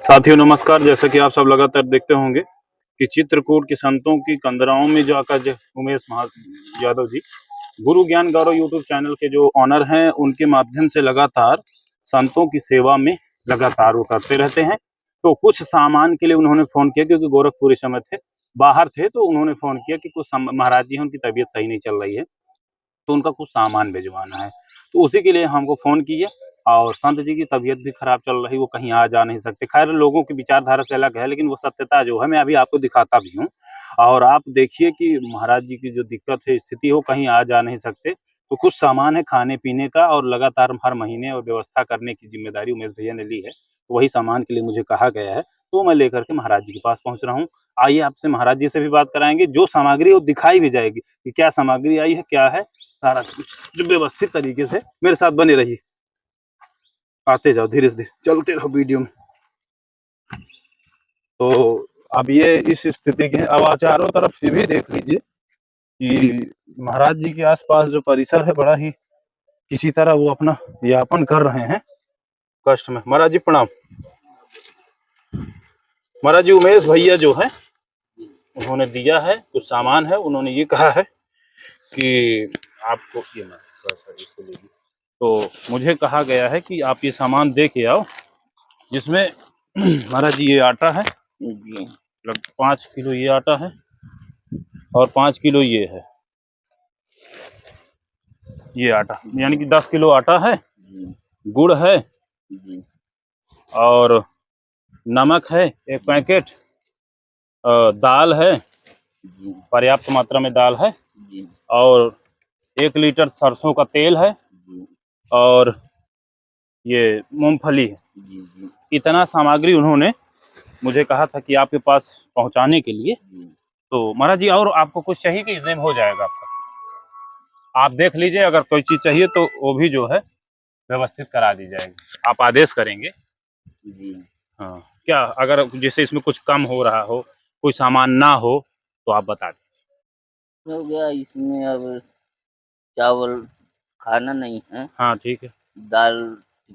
साथियों नमस्कार। जैसा कि आप सब लगातार देखते होंगे कि चित्रकूट के संतों की कंदराओं में जाकर उमेश यादव जी गुरु ज्ञान गौरव यूट्यूब चैनल के जो ऑनर हैं उनके माध्यम से लगातार संतों की सेवा में लगातार वो करते रहते हैं। तो कुछ सामान के लिए उन्होंने फोन किया क्योंकि गोरखपुर इस समय थे, बाहर थे, तो उन्होंने फोन किया कि कुछ महाराज जी हैं, उनकी तबीयत सही नहीं चल रही है, तो उनका कुछ सामान भिजवाना है। तो उसी के लिए हमको फ़ोन किए। और संत जी की तबीयत भी खराब चल रही, वो कहीं आ जा नहीं सकते। खैर लोगों की विचारधारा से अलग है, लेकिन वो सत्यता जो है मैं अभी आपको दिखाता भी हूँ। और आप देखिए कि महाराज जी की जो दिक्कत है, स्थिति, वो कहीं आ जा नहीं सकते। तो कुछ सामान है खाने पीने का, और लगातार हर महीने और व्यवस्था करने की जिम्मेदारी उमेश भैया ने ली है। तो वही सामान के लिए मुझे कहा गया है, तो मैं लेकर के महाराज जी के पास पहुंच रहा हूँ। आइए आपसे महाराज जी से भी बात कराएंगे, जो सामग्री वो दिखाई भी जाएगी कि क्या सामग्री आई है, क्या है, सारा कुछ जो व्यवस्थित तरीके से। मेरे साथ बने रहिए, आते जाओ, धीरे धीरे चलते रहो वीडियो में। तो अब ये इस स्थिति के, अब आप चारों तरफ ये भी देख लीजिए कि महाराज जी के आसपास जो परिसर है, बड़ा ही किसी तरह वो अपना यापन कर रहे हैं कष्ट में। महाराज जी प्रणाम। महाराज जी उमेश भैया जो है उन्होंने दिया है कुछ सामान है, उन्होंने ये कहा है कि आपको ये ना इसको ले लीजिए। तो मुझे कहा गया है कि आप ये सामान दे के आओ, जिसमें महाराज जी ये आटा है, लगभग 5 किलो ये आटा है, और 5 किलो ये है, ये आटा, यानी कि 10 किलो आटा है, गुड़ है, और नमक है 1 पैकेट, दाल है, पर्याप्त मात्रा में दाल है, और 1 लीटर सरसों का तेल है, और ये मूंगफली है। इतना सामग्री उन्होंने मुझे कहा था कि आपके पास पहुंचाने के लिए। तो महाराज जी और आपको कुछ चाहिए कि इसमें हो जाएगा आपका? आप देख लीजिए, अगर कोई चीज चाहिए तो वो भी जो है व्यवस्थित करा दी जाएगी, आप आदेश करेंगे। हाँ, क्या अगर जैसे इसमें कुछ कम हो रहा हो, कोई सामान ना हो, तो आप बता दीजिए। हो गया इसमें। अब चावल खाना नहीं है। हाँ ठीक है। दाल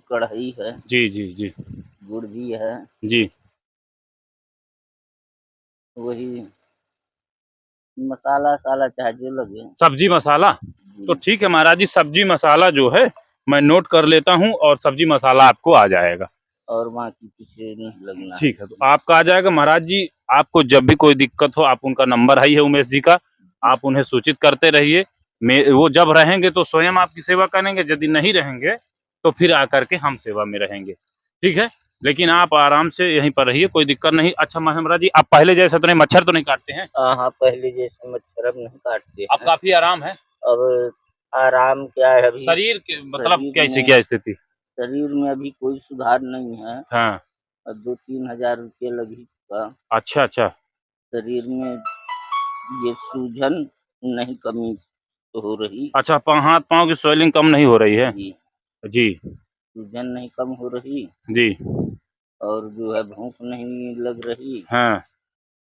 कढ़ाई है। जी जी जी गुड़ भी है। जी। वही मसाला साला चाहे जो लगे। सब्जी मसाला तो ठीक है महाराज जी, सब्जी मसाला जो है मैं नोट कर लेता हूँ, और सब्जी मसाला आपको आ जाएगा। और बाकी कुछ नहीं लगना है। ठीक है, तो आपका आ जाएगा महाराज जी। आपको जब भी कोई दिक्कत हो, आप उनका नंबर है उमेश जी का, आप उन्हें सूचित करते रहिए। वो जब रहेंगे तो स्वयं आपकी सेवा करेंगे, यदि नहीं रहेंगे तो फिर आकर के हम सेवा में रहेंगे। ठीक है, लेकिन आप आराम से यहीं पर रहिए, कोई दिक्कत नहीं। अच्छा महाराज जी, आप पहले जैसे तो नहीं, मच्छर तो नहीं काटते हैं? हाँ, पहले जैसे मच्छर अब नहीं काटते अब काफी आराम है? अब आराम क्या है अभी? शरीर के मतलब कैसी क्या स्थिति? शरीर में अभी कोई सुधार नहीं है। हाँ। और 2-3 हजार रुपये लगी का। अच्छा अच्छा। शरीर में ये सूजन नहीं कमी तो हो रही। अच्छा, हाथ पाँव की स्वेलिंग कम नहीं हो रही है? जी। जी सूजन नहीं कम हो रही। जी। और जो है भूख नहीं लग रही। हाँ।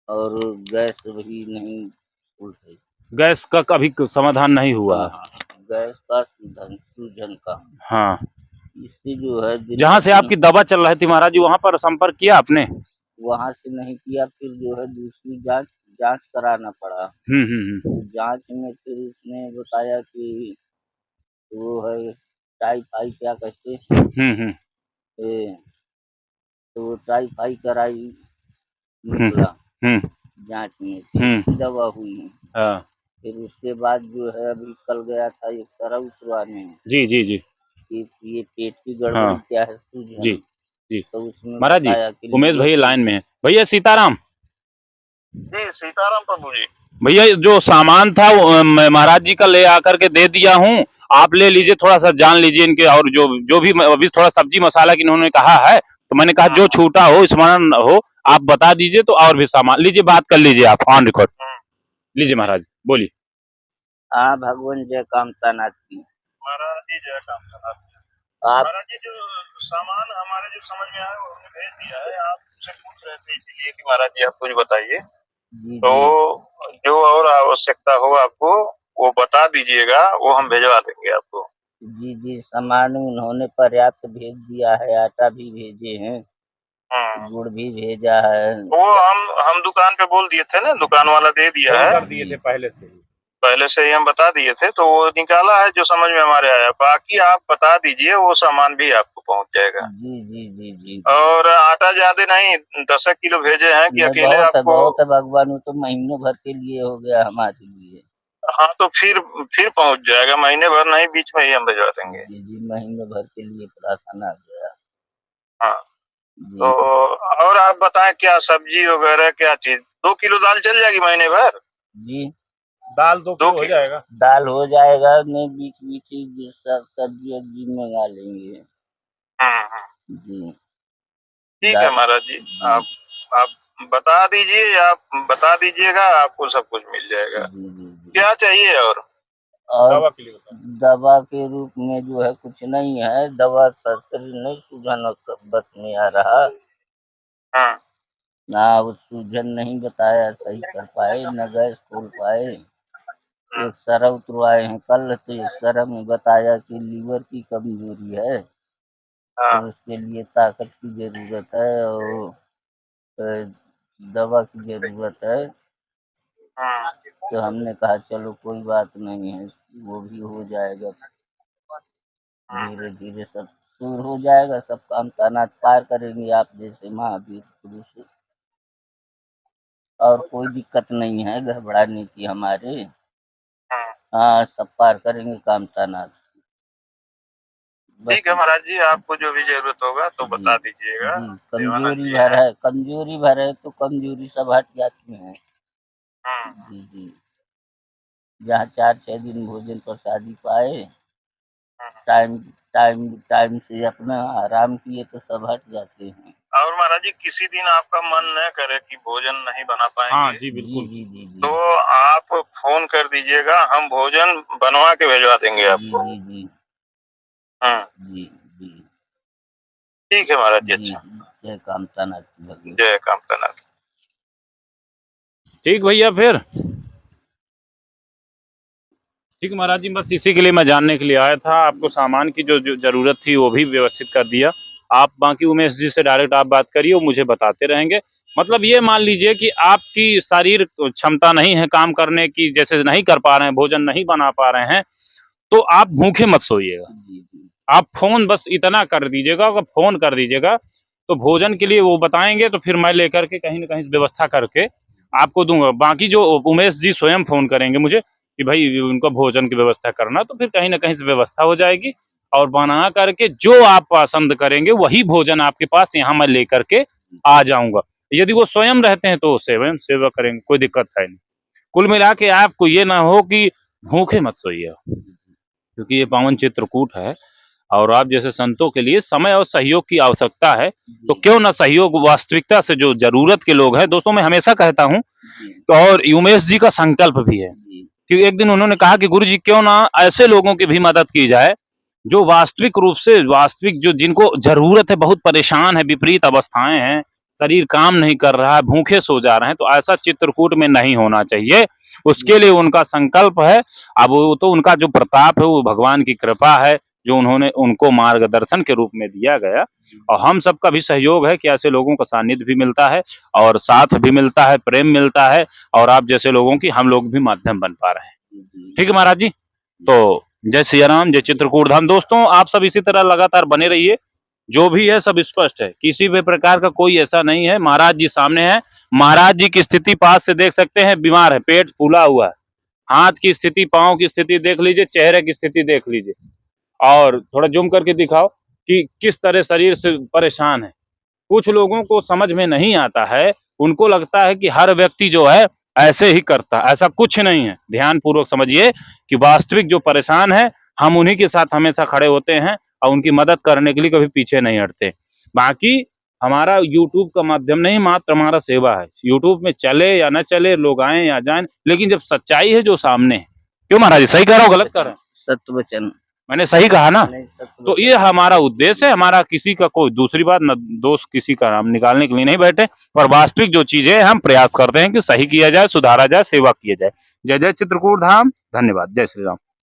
और गैस भी नहीं उठ रही। गैस का कभी समाधान नहीं हुआ? हाँ, गैस का सूजन सूजन का। हाँ। इससे जो है जहाँ से आपकी दवा चल रही थी महाराज जी, वहाँ पर संपर्क किया आपने? वहाँ से नहीं किया, फिर जो है दूसरी जांच जांच कराना पड़ा। तो जांच में फिर उसने बताया कि वो है टाइफाइड, क्या कहते हैं, तो टाइफाइड कराई निकला जांच में, फिर दवा हुई। हाँ। फिर उसके बाद जो है अभी कल गया था एक तरह उतरवाने। जी जी जी। कि ये पेट की गड़बड़ी क्या है, सूजन। जी जी। तो उसमें महाराज जी बताया कि उमेश भैया लाइन में है। भैया सीताराम। जी सीताराम प्रभु जी। भैया जो सामान था वो मैं महाराज जी का ले आकर के दे दिया हूँ, आप ले लीजिए, थोड़ा सा जान लीजिए इनके। और जो जो भी अभी थोड़ा सब्जी मसाला की इन्होंने कहा है, तो मैंने कहा जो छूटा हो, स्मरण हो, आप बता दीजिए, तो और भी सामान लीजिए, बात कर लीजिए आप ऑन रिकॉर्ड। लीजिए महाराज, बोलिए। हाँ, भगवान जय कामता नाथ की। महाराज जी जय कामता। आप महाराज जी जो सामान हमारे जो समझ में आया वो हमने भेज दिया है, आपसे पूछ रहे थे इसीलिए कि महाराज जी आप कुछ बताइए। तो जो और आवश्यकता हो आपको वो बता दीजिएगा, वो हम भेजवा देंगे आपको। जी जी, सामान उन्होंने पर्याप्त भेज दिया है, आटा भी भेजे हैं। गुड़ भी भेजा है। वो हम दुकान पे बोल दिए थे ना, दुकान वाला दे दिया है, कर दिए थे पहले से ही हम बता दिए थे, तो वो निकाला है जो समझ में हमारे आया। बाकी आप बता दीजिए, वो सामान भी आपको पहुंच जाएगा। जी जी जी जी। और आटा ज्यादा नहीं, 10 किलो भेजे हैं कि अकेले बहुत है, आपको? बहुत है भगवान, वो तो महीनों भर के लिए हो गया हमारे लिए। हाँ, तो फिर पहुंच जाएगा, महीने भर नहीं, बीच में ही हम भिजवा देंगे। जी जी, महीने भर के लिए राशन आ गया। हाँ, तो जी और आप बताएं क्या सब्जी वगैरह क्या चीज? 2 किलो दाल चल जाएगी महीने भर? जी। दाल 2 दो किलो हो किलो जाएगा। दाल हो जाएगा, नहीं बीच बीच ही सब सब्जी वब्जी मंगा लेंगे। जी। ठीक है दाल। महाराज जी। जी आप बता दीजिएगा, आपको सब कुछ मिल जाएगा। जी जी जी। क्या चाहिए और? और दवा के लिए बताओ। दवा के रूप में जो है कुछ नहीं है, दवा शरीर नहीं सूझन बस में आ रहा हाँ, ना, वो सूजन नहीं बताया सही कर पाए, न गैस खोल पाए। एक सरह उतरवाए हैं कल, तो एक सरह में बताया कि लीवर की कमजोरी है, हाँ, तो उसके लिए ताकत की जरूरत है और अ, दवा की जरूरत है। हाँ। तो हमने कहा चलो कोई बात नहीं है, वो भी हो जाएगा, धीरे धीरे सब दूर हो जाएगा, सब काम ताना पार करेंगे आप जैसे महावीर पुरुष। और कोई दिक्कत नहीं है घबराने की हमारे। हाँ, सब पार करेंगे काम ताना। बस। ठीक है महाराज जी, आपको जो भी जरूरत होगा तो जी बता दीजिएगा। जी। देवानंद कमजोरी जी भर हैं। है, कमजोरी भर है, तो कमजोरी सब हट जाती है। जी जी। जहाँ 4-6 दिन भोजन प्रसादी पाए, टाइम टाइम टाइम से अपना आराम किए, तो सब हट जाते हैं। और महाराज जी, किसी दिन आपका मन न करे कि भोजन नहीं बना हाँ पाएंगे, जी, जी बिल्कुल। जी जी जी। तो आप फोन कर दीजिएगा, हम भोजन बनवा के भिजवा देंगे जी आपको। जी जी हाँ, जी जी ठीक है महाराज जी। जी। अच्छा, जय कामतानाथ की भगवती। जय कामतानाथ। ठीक भैया, फिर ठीक महाराज जी, बस इसी के लिए मैं जानने के लिए आया था। आपको सामान की जो जरूरत थी वो भी व्यवस्थित कर दिया। आप बाकी उमेश जी से डायरेक्ट आप बात करिए, वो मुझे बताते रहेंगे। मतलब ये मान लीजिए कि आपकी शारीरिक क्षमता नहीं है काम करने की, जैसे नहीं कर पा रहे हैं, भोजन नहीं बना पा रहे हैं, तो आप भूखे मत सोइएगा। जी जी आप फोन बस इतना कर दीजिएगा, अगर फोन कर दीजिएगा तो भोजन के लिए वो बताएंगे, तो फिर मैं लेकर के कहीं ना कहीं व्यवस्था करके आपको दूंगा। बाकी जो उमेश जी स्वयं फोन करेंगे मुझे कि भाई उनको भोजन की व्यवस्था करना, तो फिर कहीं ना कहीं से व्यवस्था हो जाएगी और बना करके जो आप पसंद करेंगे वही भोजन आपके पास यहाँ मैं लेकर के आ जाऊंगा। यदि वो स्वयं रहते हैं तो स्वयं सेवा करेंगे, कोई दिक्कत है नहीं। कुल मिला के आपको ये ना हो कि भूखे मत सोइए, क्योंकि ये पावन चित्रकूट है और आप जैसे संतों के लिए समय और सहयोग की आवश्यकता है। तो जी क्यों ना सहयोग वास्तविकता से, जो जरूरत के लोग हैं दोस्तों, मैं हमेशा कहता हूँ। जी तो और उमेश जी का संकल्प भी है जी कि एक दिन उन्होंने कहा कि गुरु जी क्यों ना ऐसे लोगों की भी मदद की जाए जो वास्तविक रूप से, वास्तविक जो जिनको जरूरत है, बहुत परेशान है, विपरीत अवस्थाएं हैं, शरीर काम नहीं कर रहा है, भूखे सो जा रहे हैं, तो ऐसा चित्रकूट में नहीं होना चाहिए। उसके लिए उनका संकल्प है। अब वो तो उनका जो प्रताप है वो भगवान की कृपा है, जो उन्होंने उनको मार्गदर्शन के रूप में दिया गया। और हम सबका भी सहयोग है कि ऐसे लोगों का सानिध्य भी मिलता है और साथ भी मिलता है, प्रेम मिलता है, और आप जैसे लोगों की हम लोग भी माध्यम बन पा रहे हैं। जी ठीक है महाराज जी, तो जय सिया राम, जय चित्रकूट धाम। दोस्तों आप सब इसी तरह लगातार बने रहिए, जो भी है सब स्पष्ट है, किसी भी प्रकार का कोई ऐसा नहीं है। महाराज जी सामने है, महाराज जी की स्थिति पास से देख सकते हैं, बीमार है, पेट फूला हुआ है, हाथ की स्थिति, पांव की स्थिति देख लीजिए, चेहरे की स्थिति देख लीजिए, और थोड़ा जूम करके दिखाओ कि किस तरह शरीर से परेशान है। कुछ लोगों को समझ में नहीं आता है, उनको लगता है कि हर व्यक्ति जो है ऐसे ही करता है, ऐसा कुछ नहीं है। ध्यान पूर्वक समझिए कि वास्तविक जो परेशान है, हम उन्हीं के साथ हमेशा खड़े होते हैं और उनकी मदद करने के लिए कभी पीछे नहीं हटते। बाकी हमारा यूट्यूब का माध्यम नहीं, मात्र हमारा सेवा है। यूट्यूब में चले या न चले, लोग आए या जाएं, लेकिन जब सच्चाई है जो सामने है। क्यों महाराज जी, सही कह रहा हूँ गलत कर रहा हूँ? सत्य वचन। मैंने सही कहा ना? नहीं, सत्य तो वचन। ये हमारा उद्देश्य है, हमारा किसी का कोई दूसरी बात न, दोष किसी का हम निकालने के लिए नहीं बैठे, पर वास्तविक जो चीजें हम प्रयास करते हैं कि सही किया जाए, सुधारा जाए, सेवा किया जाए। जय जय चित्रकूट धाम। धन्यवाद। जय श्री राम।